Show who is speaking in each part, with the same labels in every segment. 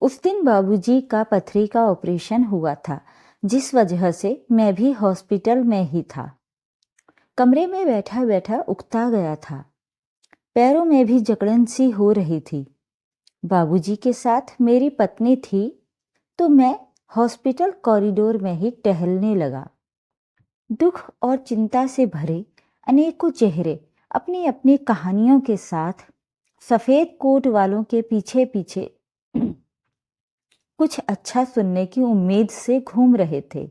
Speaker 1: उस दिन बाबूजी का पथरी का ऑपरेशन हुआ था, जिस वजह से मैं भी हॉस्पिटल में ही था। कमरे में बैठा बैठा उकता गया था। पैरों में भी जकड़न सी हो रही थी। बाबूजी के साथ मेरी पत्नी थी, तो मैं हॉस्पिटल कॉरिडोर में ही टहलने लगा। दुख और चिंता से भरे अनेकों चेहरे अपनी अपनी कहानियों के साथ सफेद कोट वालों के पीछे पीछे कुछ अच्छा सुनने की उम्मीद से घूम रहे थे।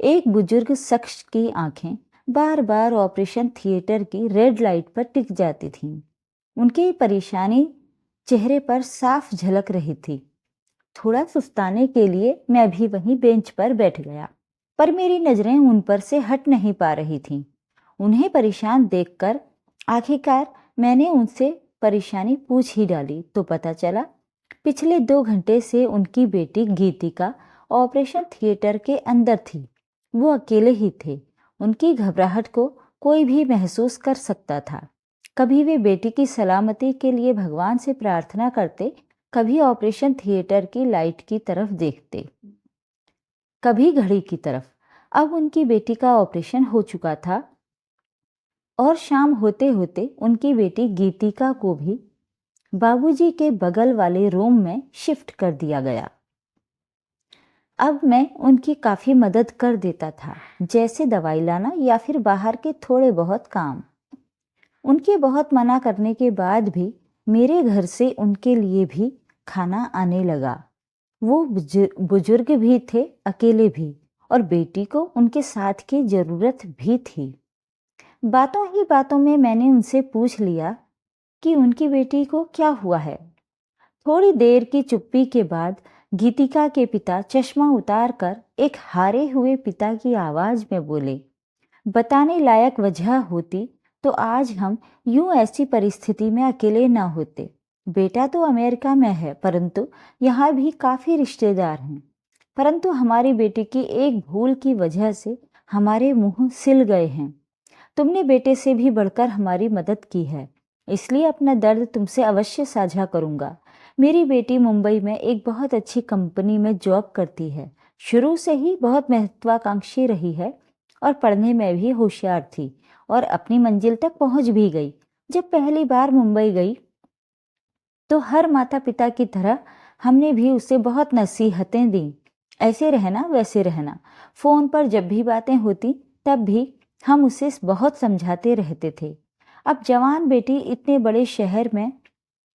Speaker 1: एक बुजुर्ग शख्स की आंखें बार बार ऑपरेशन थिएटर की रेड लाइट पर टिक जाती थीं। उनकी परेशानी चेहरे पर साफ झलक रही थी। थोड़ा सुस्ताने के लिए मैं भी वहीं बेंच पर बैठ गया, पर मेरी नजरें उन पर से हट नहीं पा रही थीं। उन्हें परेशान देखकर आखिरकार मैंने उनसे परेशानी पूछ ही डाली, तो पता चला पिछले 2 घंटे से उनकी बेटी गीतिका ऑपरेशन थिएटर के अंदर थी। वो अकेले ही थे। उनकी घबराहट को कोई भी महसूस कर सकता था। कभी वे बेटी की सलामती के लिए भगवान से प्रार्थना करते, कभी ऑपरेशन थिएटर की लाइट की तरफ देखते, कभी घड़ी की तरफ। अब उनकी बेटी का ऑपरेशन हो चुका था और शाम होते होते उनकी बेटी गीतिका को भी बाबूजी के बगल वाले रूम में शिफ्ट कर दिया गया। अब मैं उनकी काफ़ी मदद कर देता था, जैसे दवाई लाना या फिर बाहर के थोड़े बहुत काम। उनके बहुत मना करने के बाद भी मेरे घर से उनके लिए भी खाना आने लगा। वो बुजुर्ग भी थे, अकेले भी, और बेटी को उनके साथ की ज़रूरत भी थी। बातों ही बातों में मैंने उनसे पूछ लिया कि उनकी बेटी को क्या हुआ है। थोड़ी देर की चुप्पी के बाद गीतिका के पिता चश्मा उतार कर एक हारे हुए पिता की आवाज में बोले, बताने लायक वजह होती तो आज हम यूं ऐसी परिस्थिति में अकेले ना होते। बेटा तो अमेरिका में है, परंतु यहाँ भी काफी रिश्तेदार हैं। परंतु हमारी बेटी की एक भूल की वजह से हमारे मुंह सिल गए हैं। तुमने बेटे से भी बढ़कर हमारी मदद की है, इसलिए अपना दर्द तुमसे अवश्य साझा करूंगा। मेरी बेटी मुंबई में एक बहुत अच्छी कंपनी में जॉब करती है। शुरू से ही बहुत महत्वाकांक्षी रही है और पढ़ने में भी होशियार थी और अपनी मंजिल तक पहुंच भी गई। जब पहली बार मुंबई गई तो हर माता पिता की तरह हमने भी उसे बहुत नसीहतें दी, ऐसे रहना वैसे रहना। फोन पर जब भी बातें होती तब भी हम उसे बहुत समझाते रहते थे। अब जवान बेटी इतने बड़े शहर में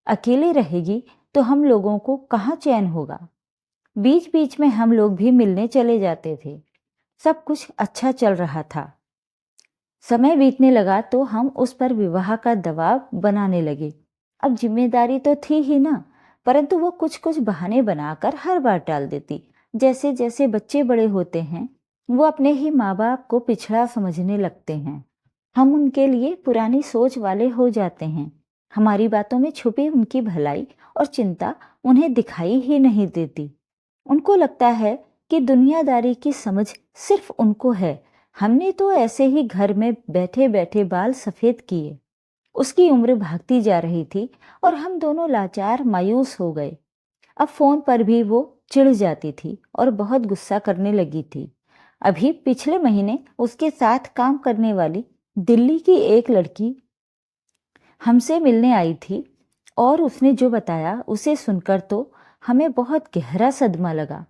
Speaker 1: अकेले रहेगी तो हम लोगों को कहाँ चैन होगा। बीच बीच में हम लोग भी मिलने चले जाते थे। सब कुछ अच्छा चल रहा था। समय बीतने लगा तो हम उस पर विवाह का दबाव बनाने लगे। अब जिम्मेदारी तो थी ही ना, परंतु वो कुछ कुछ बहाने बनाकर हर बार टाल देती। जैसे जैसे बच्चे बड़े होते हैं, वो अपने ही माँ बाप को पिछड़ा समझने लगते हैं। हम उनके लिए पुरानी सोच वाले हो जाते हैं। हमारी बातों में छुपी उनकी भलाई और चिंता उन्हें दिखाई ही नहीं देती। उनको लगता है कि दुनियादारी की समझ सिर्फ उनको है। हमने तो ऐसे ही घर में बैठे बैठे बाल सफेद किए। उसकी उम्र भागती जा रही थी और हम दोनों लाचार मायूस हो गए। अब फोन पर भी वो चिढ़ जाती थी और बहुत गुस्सा करने लगी थी। अभी पिछले महीने उसके साथ काम करने वाली दिल्ली की एक लड़की हमसे मिलने आई थी और उसने जो बताया उसे सुनकर तो हमें बहुत गहरा सदमा लगा।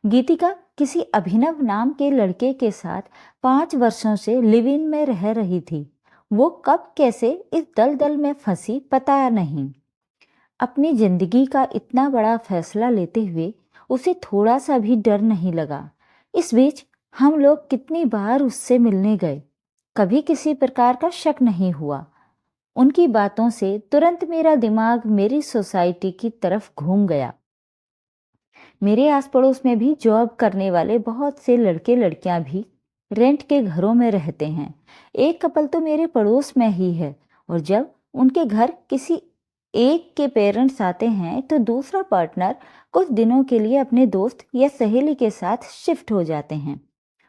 Speaker 1: गीतिका किसी अभिनव नाम के लड़के के साथ 5 वर्षों से लिव इन में रह रही थी। वो कब कैसे इस दलदल में फंसी पता नहीं। अपनी जिंदगी का इतना बड़ा फैसला लेते हुए उसे थोड़ा सा भी डर नहीं लगा। इस बीच हम लोग कितनी बार उससे मिलने गए, कभी किसी प्रकार का शक नहीं हुआ। उनकी बातों से तुरंत मेरा दिमाग मेरी सोसाइटी की तरफ घूम गया। मेरे आस पड़ोस में भी जॉब करने वाले बहुत से लड़के लड़कियां भी रेंट के घरों में रहते हैं। एक कपल तो मेरे पड़ोस में ही है, और जब उनके घर किसी एक के पेरेंट्स आते हैं तो दूसरा पार्टनर कुछ दिनों के लिए अपने दोस्त या सहेली के साथ शिफ्ट हो जाते हैं।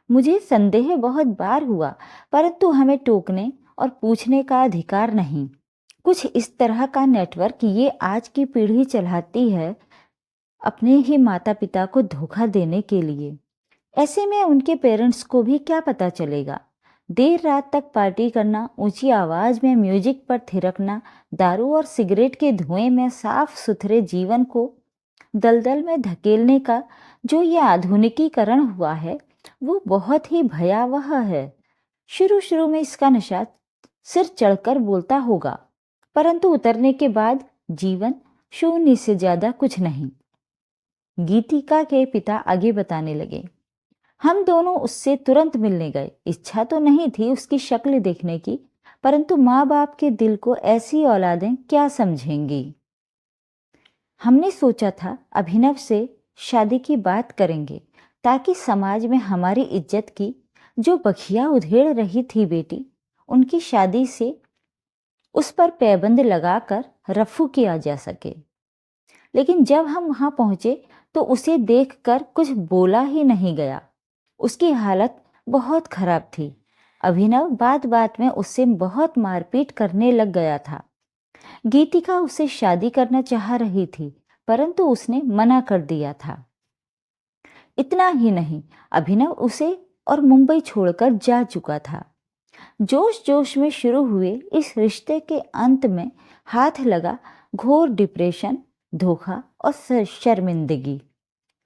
Speaker 1: मुझे संदेह बहुत बार हुआ, परंतु हमें टोकने और पूछने का अधिकार नहीं। कुछ इस तरह का नेटवर्क ये आज की पीढ़ी चलाती है अपने ही माता पिता को धोखा देने के लिए। ऐसे में उनके पेरेंट्स को भी क्या पता चलेगा। देर रात तक पार्टी करना, ऊंची आवाज में म्यूजिक पर थिरकना, दारू और सिगरेट के धुएं में साफ सुथरे जीवन को दलदल में धकेलने का जो ये आधुनिकीकरण हुआ है वो बहुत ही भयावह है। शुरू शुरू में इसका नशा सिर चढ़कर बोलता होगा, परंतु उतरने के बाद जीवन शून्य से ज्यादा कुछ नहीं। गीतिका के पिता आगे बताने लगे, हम दोनों उससे तुरंत मिलने गए। इच्छा तो नहीं थी उसकी शक्ल देखने की, परंतु माँ बाप के दिल को ऐसी औलादें क्या समझेंगी। हमने सोचा था अभिनव से शादी की बात करेंगे ताकि समाज में हमारी इज्जत की जो बखिया उधेड़ रही थी बेटी, उनकी शादी से उस पर पैबंद लगाकर रफू किया जा सके। लेकिन जब हम वहां पहुंचे तो उसे देखकर कुछ बोला ही नहीं गया। उसकी हालत बहुत खराब थी। अभिनव बात बात में उससे बहुत मारपीट करने लग गया था। गीतिका उससे शादी करना चाह रही थी, परंतु उसने मना कर दिया था। इतना ही नहीं, अभिनव उसे और मुंबई छोड़कर जा चुका था। जोश जोश में शुरू हुए इस रिश्ते के अंत में हाथ लगा घोर डिप्रेशन, धोखा और शर्मिंदगी।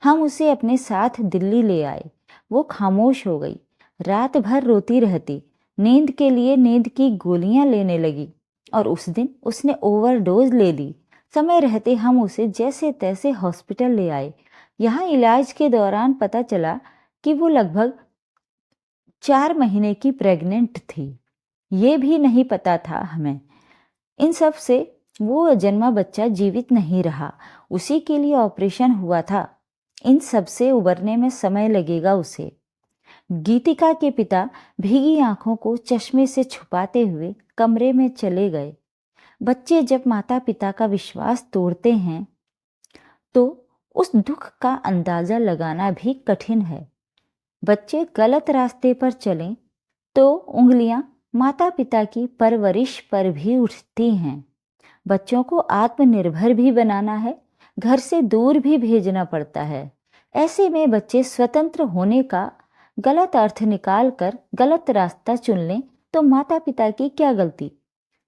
Speaker 1: हम उसे अपने साथ दिल्ली ले आए। वो खामोश हो गई, रात भर रोती रहती, नींद के लिए नींद की गोलियां लेने लगी और उस दिन उसने ओवरडोज ले ली। समय रहते हम उसे जैसे तैसे हॉस्पिटल ले आए। यहाँ इलाज के दौरान पता चला कि वो लगभग 4 महीने की प्रेग्नेंट थी। ये भी नहीं पता था हमें। इन सब से वो जन्मा बच्चा जीवित नहीं रहा, उसी के लिए ऑपरेशन हुआ था। इन सब से उबरने में समय लगेगा उसे। गीतिका के पिता भीगी आंखों को चश्मे से छुपाते हुए कमरे में चले गए। बच्चे जब माता पिता का विश्वास तोड़ते हैं तो उस दुख का अंदाजा लगाना भी कठिन है। बच्चे गलत रास्ते पर चलें तो उंगलियां माता पिता की परवरिश पर भी उठती हैं। बच्चों को आत्मनिर्भर भी बनाना है, घर से दूर भी भेजना पड़ता है। ऐसे में बच्चे स्वतंत्र होने का गलत अर्थ निकाल कर गलत रास्ता चुन लें तो माता पिता की क्या गलती।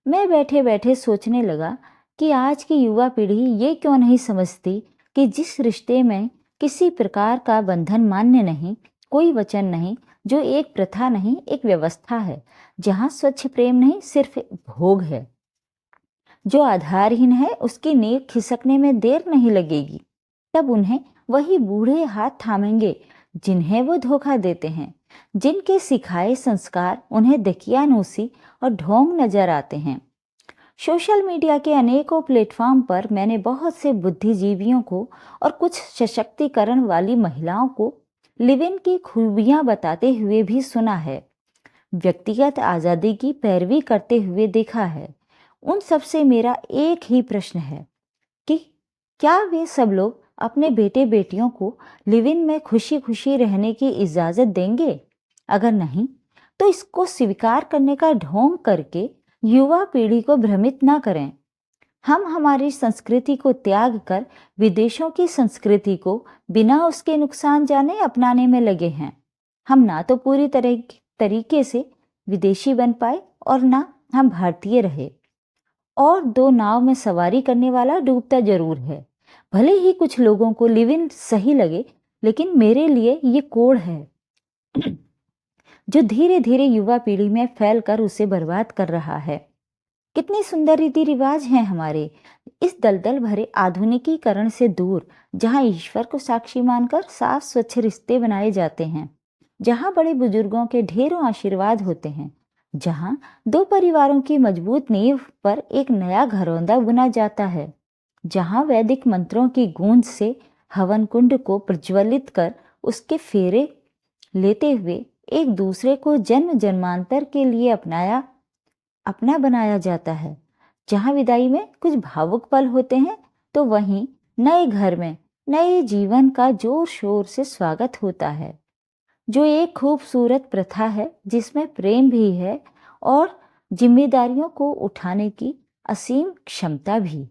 Speaker 1: मैं बैठे बैठे सोचने लगा कि आज की युवा पीढ़ी ये क्यों नहीं समझती कि जिस रिश्ते में किसी प्रकार का बंधन मान्य नहीं, कोई वचन नहीं, जो एक प्रथा नहीं एक व्यवस्था है, जहाँ स्वच्छ प्रेम नहीं सिर्फ भोग है, जो आधारहीन है उसकी नींव खिसकने में देर नहीं लगेगी। तब उन्हें वही बूढ़े हाथ थामेंगे जिन्हें वो धोखा देते हैं, जिनके सिखाए संस्कार उन्हें दकियानूसी और ढोंग नजर आते हैं। सोशल मीडिया के अनेकों प्लेटफॉर्म पर मैंने बहुत से बुद्धिजीवियों को और कुछ सशक्तिकरण वाली महिलाओं को लिव इन की खूबियां बताते हुए भी सुना है, व्यक्तिगत आज़ादी की पैरवी करते हुए देखा है। उन सबसे मेरा एक ही प्रश्न है कि क्या वे सब लोग अपने बेटे बेटियों को लिव इन में खुशी खुशी रहने की इजाज़त देंगे? अगर नहीं तो इसको स्वीकार करने का ढोंग करके युवा पीढ़ी को भ्रमित ना करें। हम हमारी संस्कृति को त्याग कर विदेशों की संस्कृति को बिना उसके नुकसान जाने अपनाने में लगे हैं। हम ना तो पूरी तरीके से विदेशी बन पाए और ना हम भारतीय रहे। और 2 नाव में सवारी करने वाला डूबता जरूर है। भले ही कुछ लोगों को लिव इन सही लगे, लेकिन मेरे लिए ये कोड है जो धीरे धीरे युवा पीढ़ी में फैलकर उसे बर्बाद कर रहा है। कितने सुंदर रीति रिवाज हैं हमारे इस दलदल भरे आधुनिकीकरण से दूर, जहां ईश्वर को साक्षी मानकर साफ स्वच्छ रिश्ते बनाए जाते हैं, जहां बड़े बुजुर्गों के ढेरों आशीर्वाद होते हैं, जहां 2 परिवारों की मजबूत नींव पर एक नया घरौंदा बुना जाता है, जहां वैदिक मंत्रों की गूंज से हवन कुंड को प्रज्वलित कर उसके फेरे लेते हुए एक दूसरे को जन्म जन्मांतर के लिए अपना बनाया जाता है, जहां विदाई में कुछ भावुक पल होते हैं तो वहीं नए घर में नए जीवन का जोर शोर से स्वागत होता है, जो एक खूबसूरत प्रथा है जिसमें प्रेम भी है और जिम्मेदारियों को उठाने की असीम क्षमता भी।